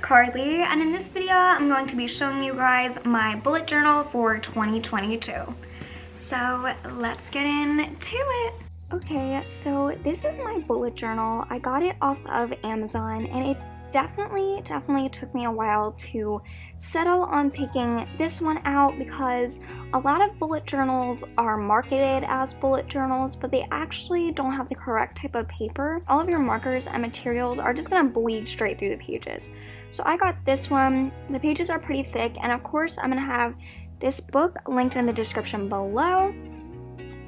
Carly, and in this video I'm going to be showing you guys my bullet journal for 2022. So let's get into it. Okay, so this is my bullet journal. I got it off of Amazon, and it definitely took me a while to settle on picking this one out because a lot of bullet journals are marketed as bullet journals, but they actually don't have the correct type of paper. All of your markers and materials are just gonna bleed straight through the pages. So I got this one. The pages are pretty thick, and of course I'm gonna have this book linked in the description below,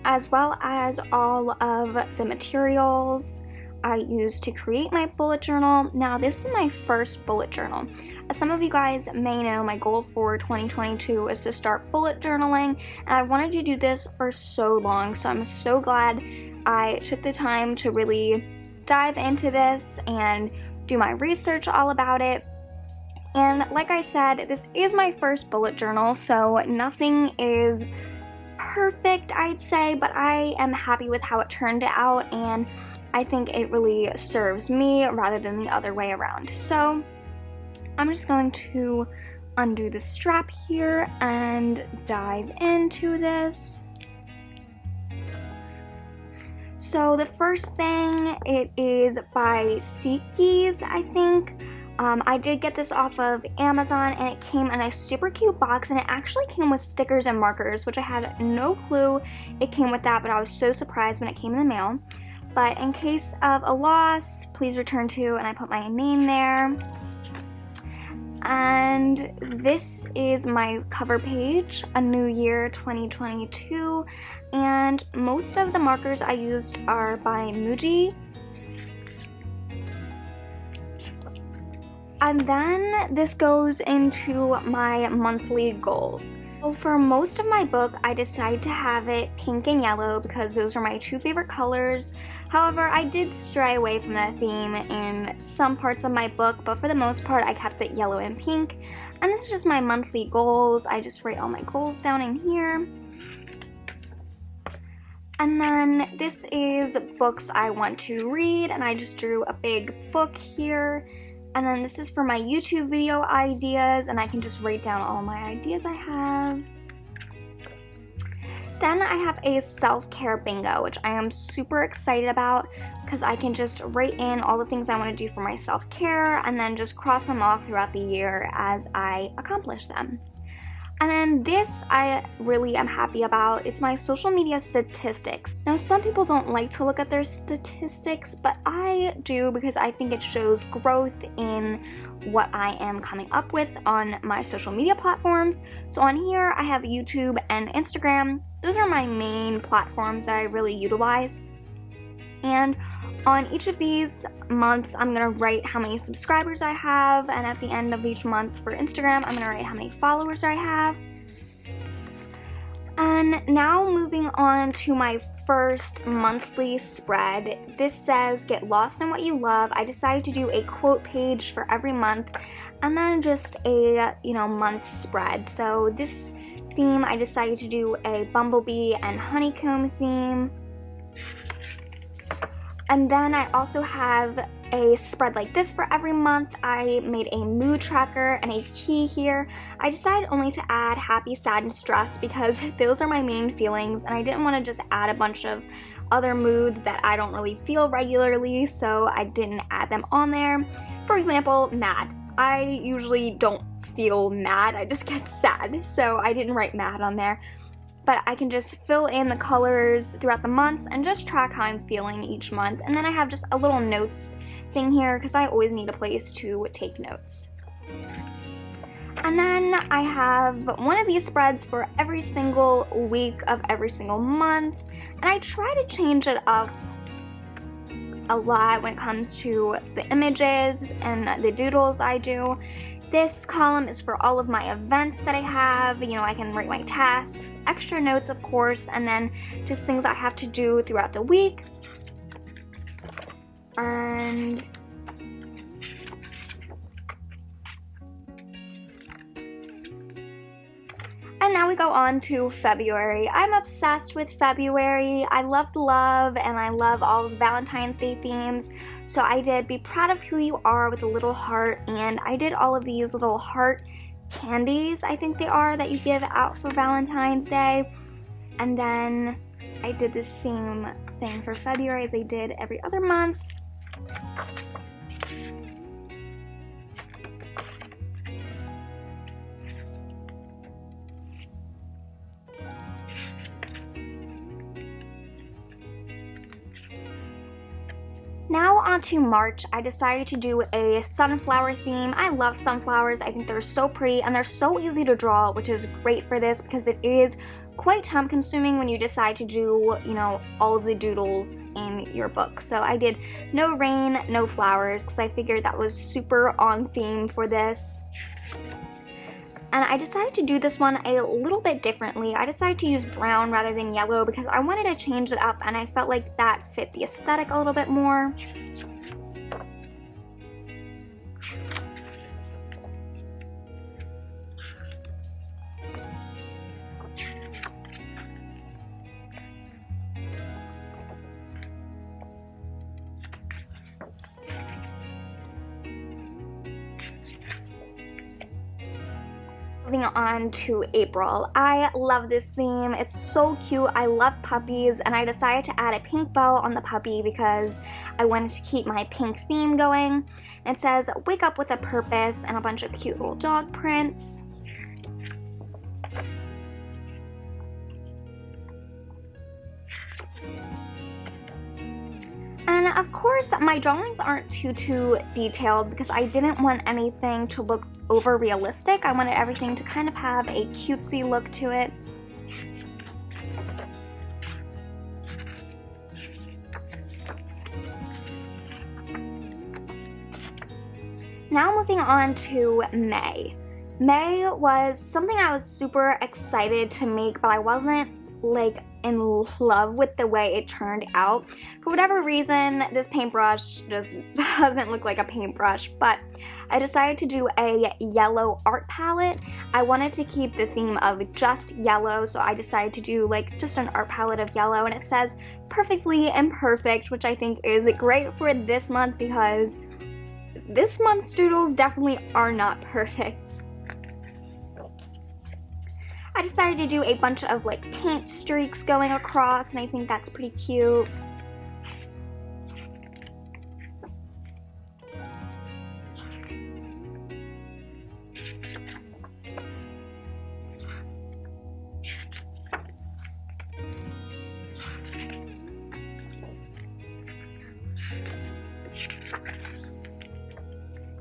as well as all of the materials I used to create my bullet journal. Now, this is my first bullet journal. As some of you guys may know, my goal for 2022 is to start bullet journaling, and I wanted to do this for so long, so I'm so glad I took the time to really dive into this and do my research all about it. And like I said, this is my first bullet journal, so nothing is perfect, I'd say, but I am happy with how it turned out, and I think it really serves me rather than the other way around. So I'm just going to undo the strap here and dive into this. So the first thing, it is by Seekies, I think. I did get this off of Amazon, and it came in a super cute box, and it actually came with stickers and markers, which I had no clue it came with that, but I was so surprised when it came in the mail. But in case of a loss, please return to, and I put my name there. And this is my cover page, A New Year 2022, and most of the markers I used are by Muji. And then this goes into my monthly goals. So for most of my book, I decided to have it pink and yellow because those are my two favorite colors. However, I did stray away from that theme in some parts of my book, but for the most part, I kept it yellow and pink. And this is just my monthly goals. I just write all my goals down in here. And then this is books I want to read, and I just drew a big book here. And then this is for my YouTube video ideas, and I can just write down all my ideas I have. Then I have a self-care bingo, which I am super excited about because I can just write in all the things I want to do for my self-care and then just cross them off throughout the year as I accomplish them. And then this I really am happy about. It's my social media statistics. Now, some people don't like to look at their statistics, but I do because I think it shows growth in what I am coming up with on my social media platforms. So on here, I have YouTube and Instagram. Those are my main platforms that I really utilize. And on each of these months, I'm gonna write how many subscribers I have, and at the end of each month for Instagram, I'm gonna write how many followers I have. And now moving on to my first monthly spread. This says, get lost in what you love. I decided to do a quote page for every month, and then just a, month spread. So this theme, I decided to do a bumblebee and honeycomb theme. And then I also have a spread like this for every month. I made a mood tracker and a key here. I decided only to add happy, sad, and stress because those are my main feelings, and I didn't want to just add a bunch of other moods that I don't really feel regularly, so I didn't add them on there. For example, mad. I usually don't feel mad, I just get sad, so I didn't write mad on there. But I can just fill in the colors throughout the months and just track how I'm feeling each month. And then I have just a little notes thing here because I always need a place to take notes. And then I have one of these spreads for every single week of every single month. And I try to change it up a lot when it comes to the images and the doodles I do. This column is for all of my events that I have. I can write my tasks, extra notes of course, and then just things I have to do throughout the week. And now we go on to February. I'm obsessed with February. I love love, and I love all of the Valentine's Day themes. So I did Be Proud of Who You Are with a little heart, and I did all of these little heart candies, I think they are, that you give out for Valentine's Day. And then I did the same thing for February as I did every other month. Now on to March, I decided to do a sunflower theme. I love sunflowers. I think they're so pretty and they're so easy to draw, which is great for this because it is quite time consuming when you decide to do, you know, all of the doodles in your book. So I did no rain, no flowers because I figured that was super on theme for this. And I decided to do this one a little bit differently. I decided to use brown rather than yellow because I wanted to change it up and I felt like that fit the aesthetic a little bit more. Moving on to April. I love this theme. It's so cute. I love puppies, and I decided to add a pink bow on the puppy because I wanted to keep my pink theme going. It says, "Wake up with a purpose," and a bunch of cute little dog prints. And of course, my drawings aren't too detailed because I didn't want anything to look over realistic. I wanted everything to kind of have a cutesy look to it. Now moving on to May. May was something I was super excited to make, but I wasn't like in love with the way it turned out. For whatever reason, this paintbrush just doesn't look like a paintbrush, but I decided to do a yellow art palette. I wanted to keep the theme of just yellow, so I decided to do like just an art palette of yellow, and it says perfectly imperfect, which I think is great for this month because this month's doodles definitely are not perfect. I decided to do a bunch of like paint streaks going across, and I think that's pretty cute.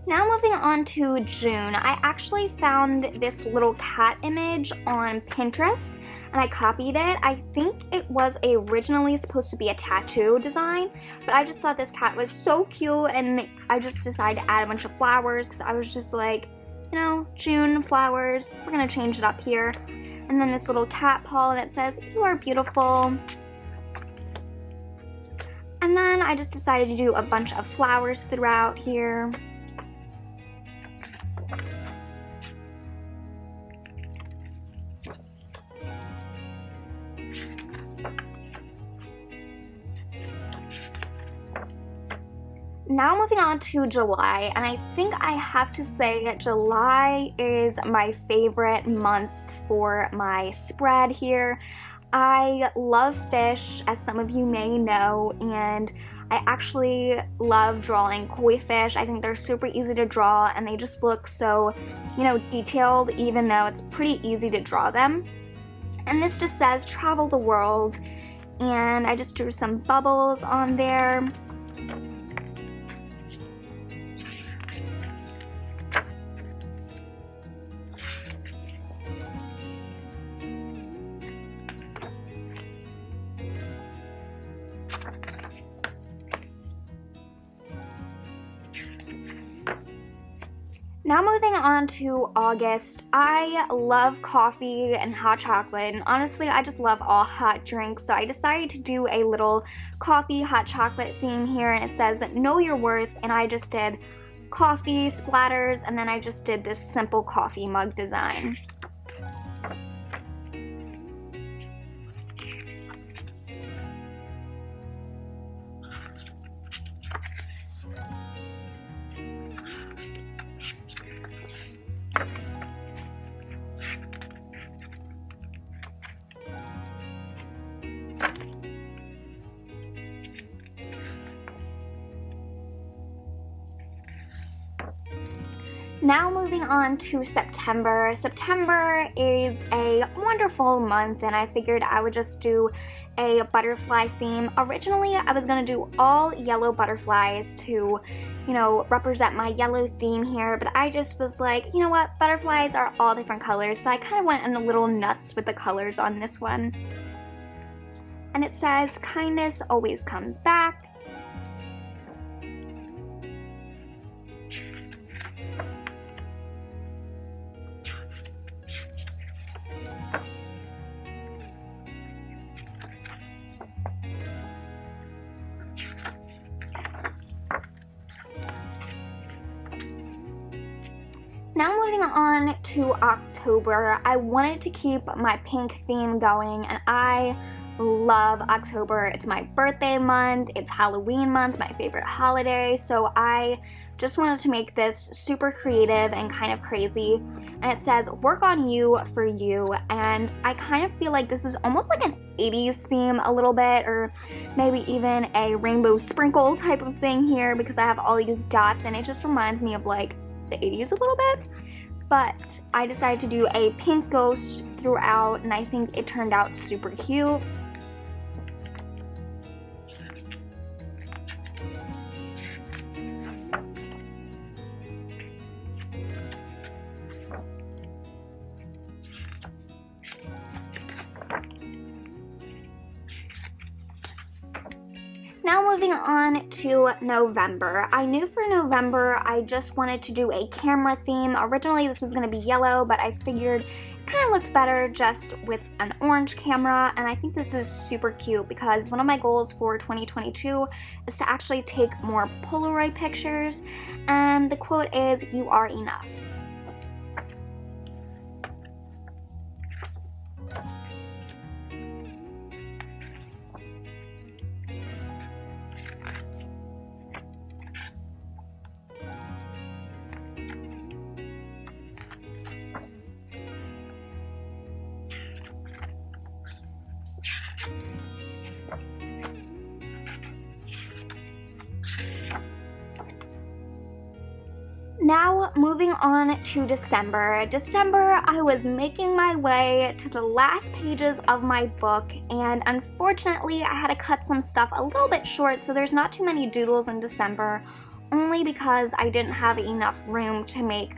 Now moving on to June, I actually found this little cat image on Pinterest and I copied it. I think it was originally supposed to be a tattoo design, but I just thought this cat was so cute and I just decided to add a bunch of flowers because I was just like, you know, June flowers, we're gonna change it up here. And then this little cat paw that says, "You are beautiful." And then I just decided to do a bunch of flowers throughout here. Now moving on to July, and I think I have to say that July is my favorite month for my spread here. I love fish, as some of you may know, and I actually love drawing koi fish. I think they're super easy to draw and they just look so, you know, detailed even though it's pretty easy to draw them. And this just says travel the world, and I just drew some bubbles on there. Now moving on to August, I love coffee and hot chocolate, and honestly I just love all hot drinks, so I decided to do a little coffee hot chocolate theme here, and it says know your worth, and I just did coffee splatters, and then I just did this simple coffee mug design. Now moving on to September. September is a wonderful month, and I figured I would just do a butterfly theme. Originally, I was gonna do all yellow butterflies to, you know, represent my yellow theme here, but I just was like, you know what, butterflies are all different colors, so I kind of went in a little nuts with the colors on this one. And it says, kindness always comes back. Now moving on to October, I wanted to keep my pink theme going, and I love October. It's my birthday month, it's Halloween month, my favorite holiday, so I just wanted to make this super creative and kind of crazy. And it says, work on you for you, and I kind of feel like this is almost like an 80s theme a little bit, or maybe even a rainbow sprinkle type of thing here, because I have all these dots and it just reminds me of like the 80s a little bit. But I decided to do a pink ghost throughout, and I think it turned out super cute. Now moving on to November. I knew for November I just wanted to do a camera theme. Originally this was going to be yellow, but I figured it kind of looked better just with an orange camera, and I think this is super cute because one of my goals for 2022 is to actually take more Polaroid pictures, and the quote is, "You are enough." Now moving on to December. December, I was making my way to the last pages of my book, and unfortunately I had to cut some stuff a little bit short, so there's not too many doodles in December, only because I didn't have enough room to make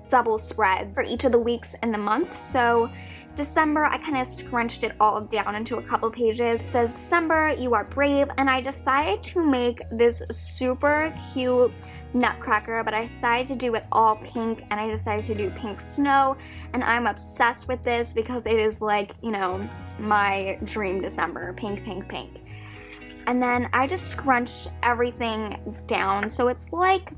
double spreads for each of the weeks in the month. So December, I kind of scrunched it all down into a couple pages. It says, December, you are brave, and I decided to make this super cute nutcracker, but I decided to do it all pink, and I decided to do pink snow, and I'm obsessed with this because it is like, you know, my dream December, pink, pink, pink. And then I just scrunched everything down, so it's like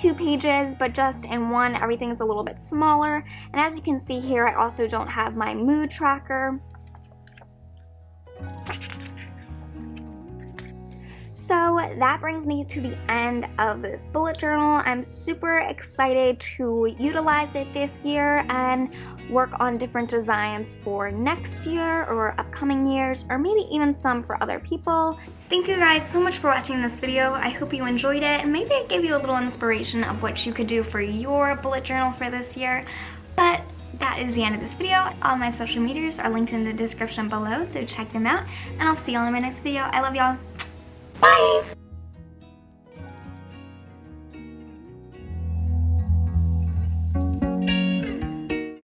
2 pages, but just in one, everything's a little bit smaller. And as you can see here, I also don't have my mood tracker. So that brings me to the end of this bullet journal. I'm super excited to utilize it this year and work on different designs for next year or upcoming years, or maybe even some for other people. Thank you guys so much for watching this video. I hope you enjoyed it, and maybe it gave you a little inspiration of what you could do for your bullet journal for this year. But that is the end of this video. All my social medias are linked in the description below, so check them out, and I'll see y'all in my next video. I love y'all. Bye!